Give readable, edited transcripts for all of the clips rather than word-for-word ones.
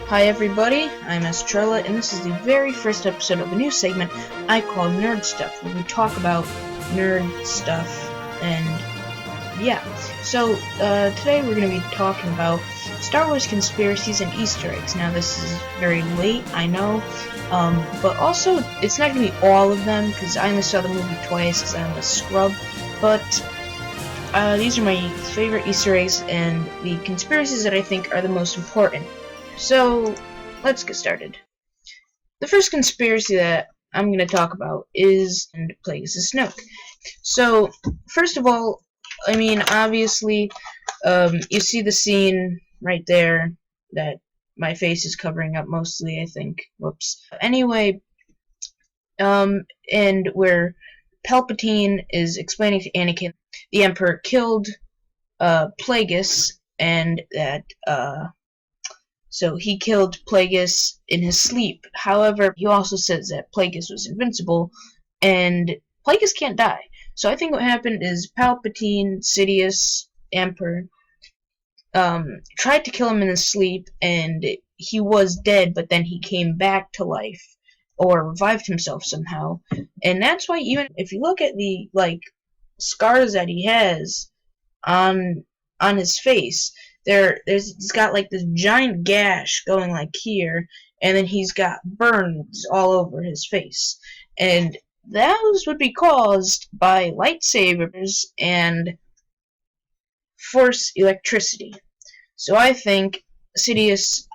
Hi everybody, I'm Trella, and this is the very first episode of a new segment I call Nerd Stuff, where we talk about nerd stuff, and yeah. So, today we're going to be talking about Star Wars conspiracies and Easter eggs. Now, this is very late, I know, but also, it's not going to be all of them, because I only saw the movie twice, because I'm a scrub, but these are my favorite Easter eggs, and the conspiracies that I think are the most important. So, let's get started. The first conspiracy that I'm going to talk about is Plagueis Snoke. So, first of all, I mean, obviously, you see the scene right there that my face is covering up mostly, I think. Whoops. Anyway, and where Palpatine is explaining to Anakin the Emperor killed Plagueis, and that so he killed Plagueis in his sleep. However, he also says that Plagueis was invincible, and Plagueis can't die. So I think what happened is Palpatine, Sidious, Emperor, tried to kill him in his sleep, and he was dead, but then he came back to life, or revived himself somehow. And that's why, even if you look at the, scars that he has on his face, he's got like this giant gash going like here, and then he's got burns all over his face, and those would be caused by lightsabers and force electricity. So I think Sidious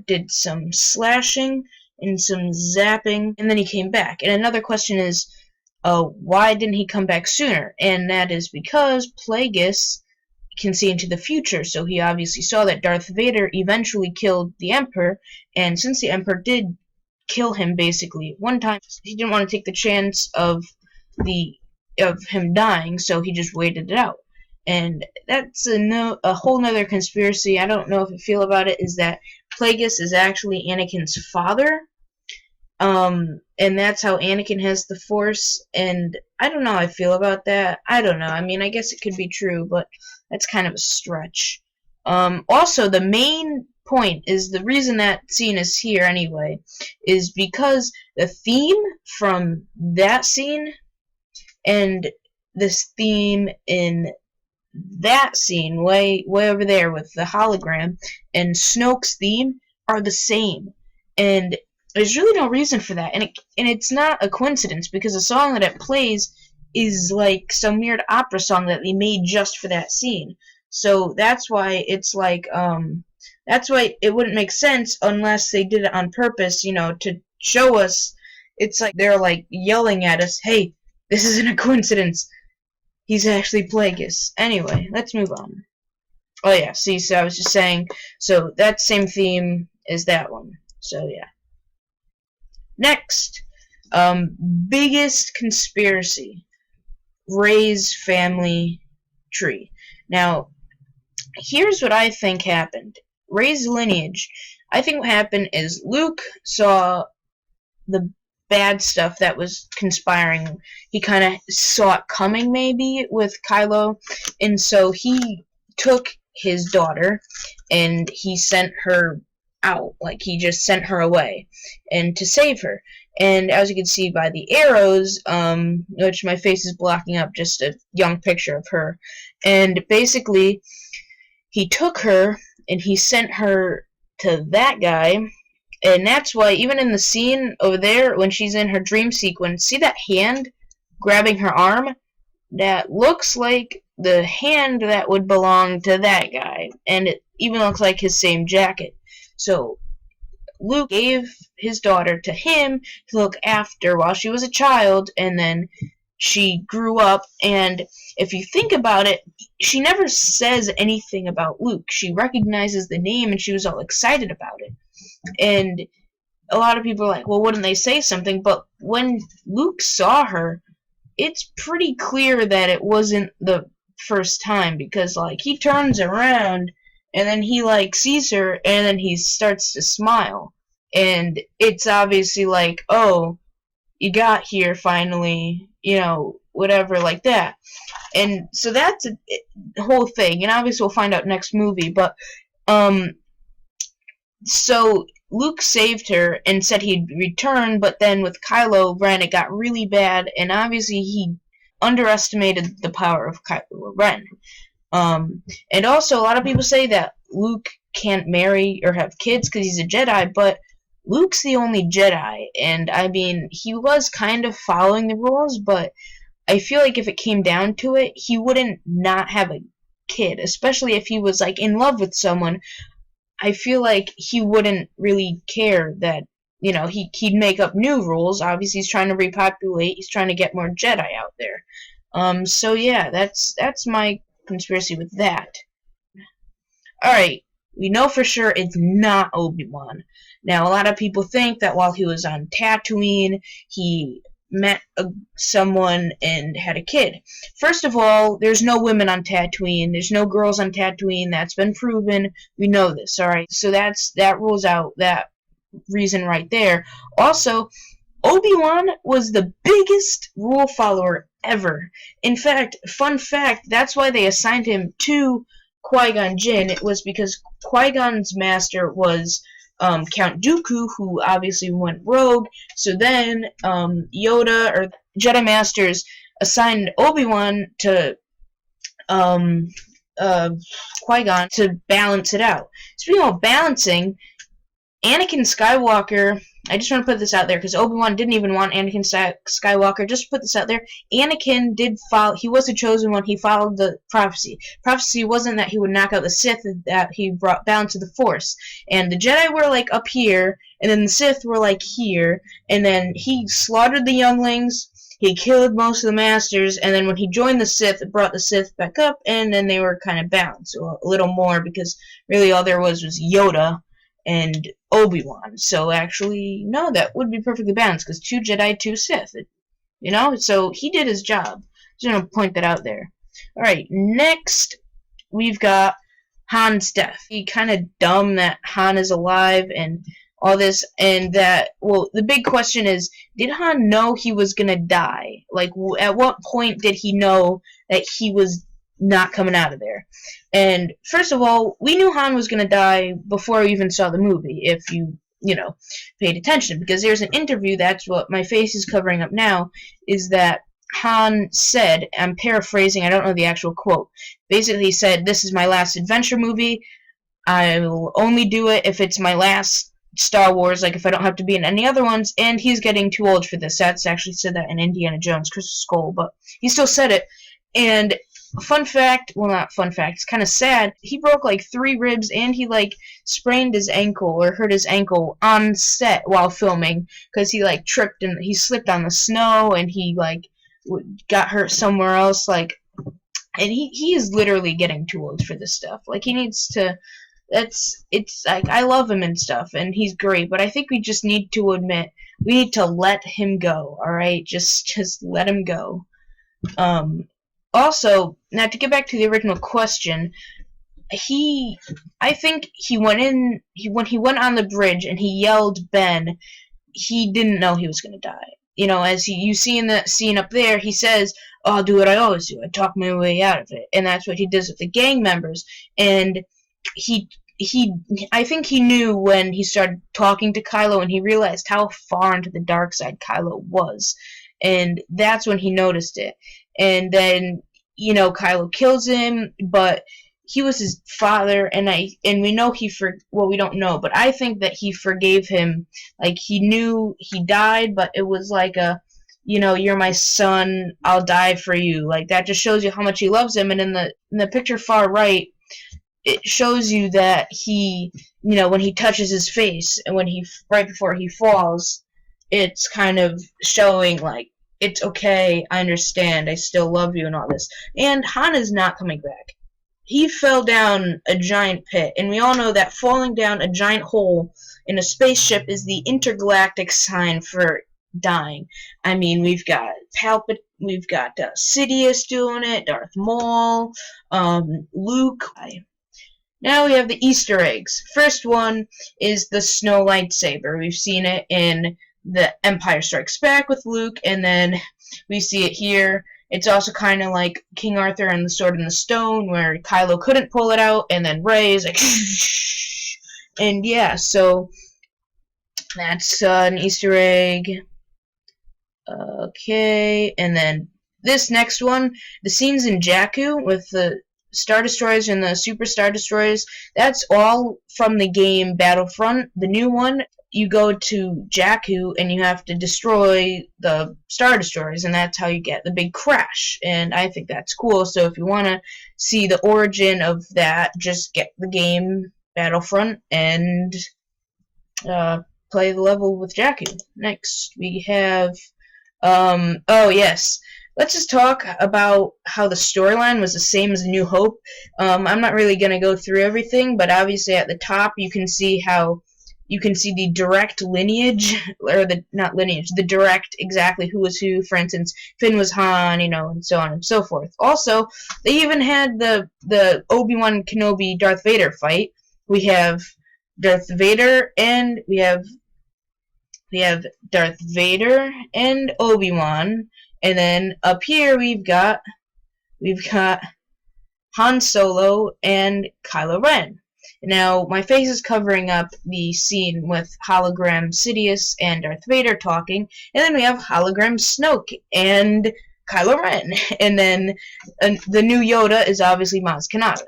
did some slashing and some zapping, and then he came back. And another question is, why didn't he come back sooner? And that is because Plagueis can see into the future, so he obviously saw that Darth Vader eventually killed the Emperor, and since the Emperor did kill him basically one time, he didn't want to take the chance of him dying, so he just waited it out. And that's a whole nother conspiracy. I don't know if you feel about it, is that Plagueis is actually Anakin's father, and that's how Anakin has the Force, and I don't know how I feel about that. I don't know. I mean, I guess it could be true, but that's kind of a stretch. Also, the main point is the reason that scene is here anyway is because the theme from that scene and this theme in that scene way over there with the hologram and Snoke's theme are the same, and there's really no reason for that, and it's not a coincidence, because the song that it plays is like some weird opera song that they made just for that scene. So that's why it's like, that's why it wouldn't make sense unless they did it on purpose, to show us. It's like they're like yelling at us, hey, this isn't a coincidence. He's actually Plagueis. Anyway, let's move on. Oh yeah, see, so I was just saying, so that same theme is that one. So yeah. Next, biggest conspiracy. Rey's family tree. Now, here's what I think happened. Rey's lineage. I think what happened is Luke saw the bad stuff that was conspiring. He kind of saw it coming, maybe, with Kylo, and so he took his daughter and he sent her out. Like, he just sent her away and to save her. And as you can see by the arrows, which my face is blocking up just a young picture of her, and basically he took her and he sent her to that guy, and that's why even in the scene over there when she's in her dream sequence, see that hand grabbing her arm? That looks like the hand that would belong to that guy, and it even looks like his same jacket. So Luke gave his daughter to him to look after while she was a child, and then she grew up, and if you think about it, she never says anything about Luke. She recognizes the name, and she was all excited about it. And a lot of people are like, well, wouldn't they say something? But when Luke saw her, it's pretty clear that it wasn't the first time, because, he turns around, and then he, sees her, and then he starts to smile. And it's obviously like, oh, you got here finally, whatever, like that. And so that's a whole thing. And obviously we'll find out next movie. But So Luke saved her and said he'd return, but then with Kylo Ren, it got really bad, and obviously he underestimated the power of Kylo Ren. And also, a lot of people say that Luke can't marry or have kids because he's a Jedi, but Luke's the only Jedi, and I mean, he was kind of following the rules, but I feel like if it came down to it, he wouldn't not have a kid, especially if he was like in love with someone. I feel like he wouldn't really care that, he'd make up new rules. Obviously, he's trying to repopulate. He's trying to get more Jedi out there. So yeah, that's my conspiracy with that. Alright, we know for sure it's not Obi-Wan. Now, a lot of people think that while he was on Tatooine, he met someone and had a kid. First of all, there's no women on Tatooine. There's no girls on Tatooine. That's been proven. We know this, alright? So that rules out that reason right there. Also, Obi-Wan was the biggest rule follower ever. In fact, fun fact, that's why they assigned him to Qui-Gon Jinn. It was because Qui-Gon's master was Count Dooku, who obviously went rogue. So then Yoda, or Jedi Masters, assigned Obi-Wan to Qui-Gon to balance it out. Speaking of balancing, Anakin Skywalker, I just want to put this out there because Obi-Wan didn't even want Anakin Skywalker. Just to put this out there, Anakin did follow. He was the chosen one. He followed the prophecy. Prophecy wasn't that he would knock out the Sith, that he brought balance to the Force. And the Jedi were like up here, and then the Sith were like here. And then he slaughtered the younglings. He killed most of the Masters, and then when he joined the Sith, it brought the Sith back up, and then they were kind of balanced a little more because really all there was Yoda and Obi-Wan. So actually, no, that would be perfectly balanced because 2 Jedi, 2 Sith. So he did his job. Just gonna point that out there. Alright, next we've got Han's death. He kind of dumb that Han is alive and all this, and that, well, the big question is, did Han know he was gonna die? Like, at what point did he know that he was not coming out of there? And first of all, we knew Han was going to die before we even saw the movie, if you paid attention, because there's an interview, that's what my face is covering up now, is that Han said, I'm paraphrasing, I don't know the actual quote, basically he said, this is my last adventure movie, I will only do it if it's my last Star Wars, like if I don't have to be in any other ones, and he's getting too old for this. That's actually said that in Indiana Jones, Crystal Skull, but he still said it. And fun fact, well, not fun fact, it's kind of sad, he broke like 3 ribs and he like sprained his ankle or hurt his ankle on set while filming because he like tripped and he slipped on the snow and he like got hurt somewhere else, like, and he is literally getting too old for this stuff. Like, he needs to, it's like, I love him and stuff and he's great, but I think we just need to admit we need to let him go. Alright, just let him go. Also, now to get back to the original question, I think he went in, when he went on the bridge and he yelled Ben, he didn't know he was going to die. As you see in the scene up there, he says, oh, I'll do what I always do, I talk my way out of it. And that's what he does with the gang members. And I think he knew when he started talking to Kylo and he realized how far into the dark side Kylo was. And that's when he noticed it. And then, Kylo kills him, but he was his father, and we know we don't know, but I think that he forgave him. Like, he knew he died, but it was like you're my son, I'll die for you. Like, that just shows you how much he loves him. And in the picture far right, it shows you that he, when he touches his face, and right before he falls, it's kind of showing, like, it's okay, I understand, I still love you and all this. And Han is not coming back. He fell down a giant pit, and we all know that falling down a giant hole in a spaceship is the intergalactic sign for dying. I mean, we've got Sidious doing it, Darth Maul, Luke. Now we have the Easter eggs. First one is the snow lightsaber. We've seen it in the Empire Strikes Back with Luke, and then we see it here. It's also kind of like King Arthur and the Sword in the Stone, where Kylo couldn't pull it out, and then Rey is like, And yeah, so that's an Easter egg. Okay, and then this next one, the scenes in Jakku with the Star Destroyers and the Super Star Destroyers, that's all from the game Battlefront, the new one. You go to Jakku and you have to destroy the Star Destroyers, and that's how you get the big crash. And I think that's cool. So if you want to see the origin of that, just get the game Battlefront and play the level with Jakku. Next, we have oh yes. Let's just talk about how the storyline was the same as A New Hope. I'm not really gonna go through everything, but obviously at the top you can see the direct lineage, or not lineage, the direct exactly who was who. For instance, Finn was Han, and so on and so forth. Also, they even had the Obi-Wan Kenobi Darth Vader fight. We have Darth Vader and we have Darth Vader and Obi-Wan, and then up here we've got Han Solo and Kylo Ren. Now my face is covering up the scene with hologram Sidious and Darth Vader talking, and then we have hologram Snoke and Kylo Ren, and then the new Yoda is obviously Maz Kanata.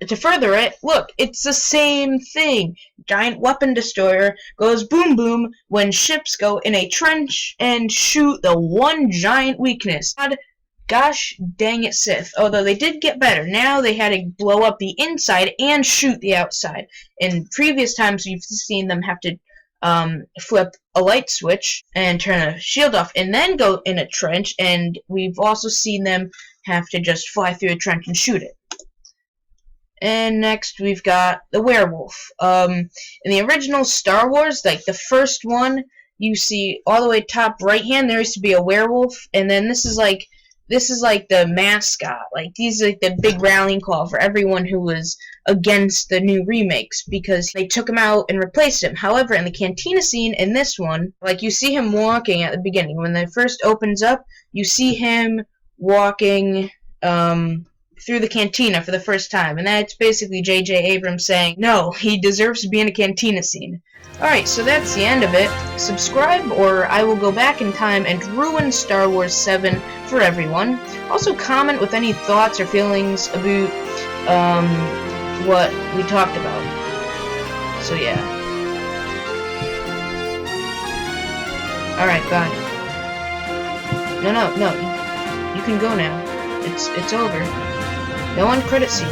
To further it, look, it's the same thing. Giant weapon destroyer goes boom boom when ships go in a trench and shoot the one giant weakness. Gosh dang it, Sith. Although they did get better. Now they had to blow up the inside and shoot the outside. In previous times, you've seen them have to flip a light switch and turn a shield off and then go in a trench, and we've also seen them have to just fly through a trench and shoot it. And next we've got the werewolf. In the original Star Wars, like the first one, you see all the way top right hand there used to be a werewolf, and then this is like the mascot. Like these are like the big rallying call for everyone who was against the new remakes, because they took him out and replaced him. However, in the cantina scene in this one, like you see him walking at the beginning when it first opens up, you see him walking through the cantina for the first time, and that's basically J.J. Abrams saying, no, he deserves to be in a cantina scene. Alright, so that's the end of it. Subscribe, or I will go back in time and ruin Star Wars 7 for everyone. Also comment with any thoughts or feelings about what we talked about. So yeah. Alright, bye. No, you can go now. It's over. No one credit scene.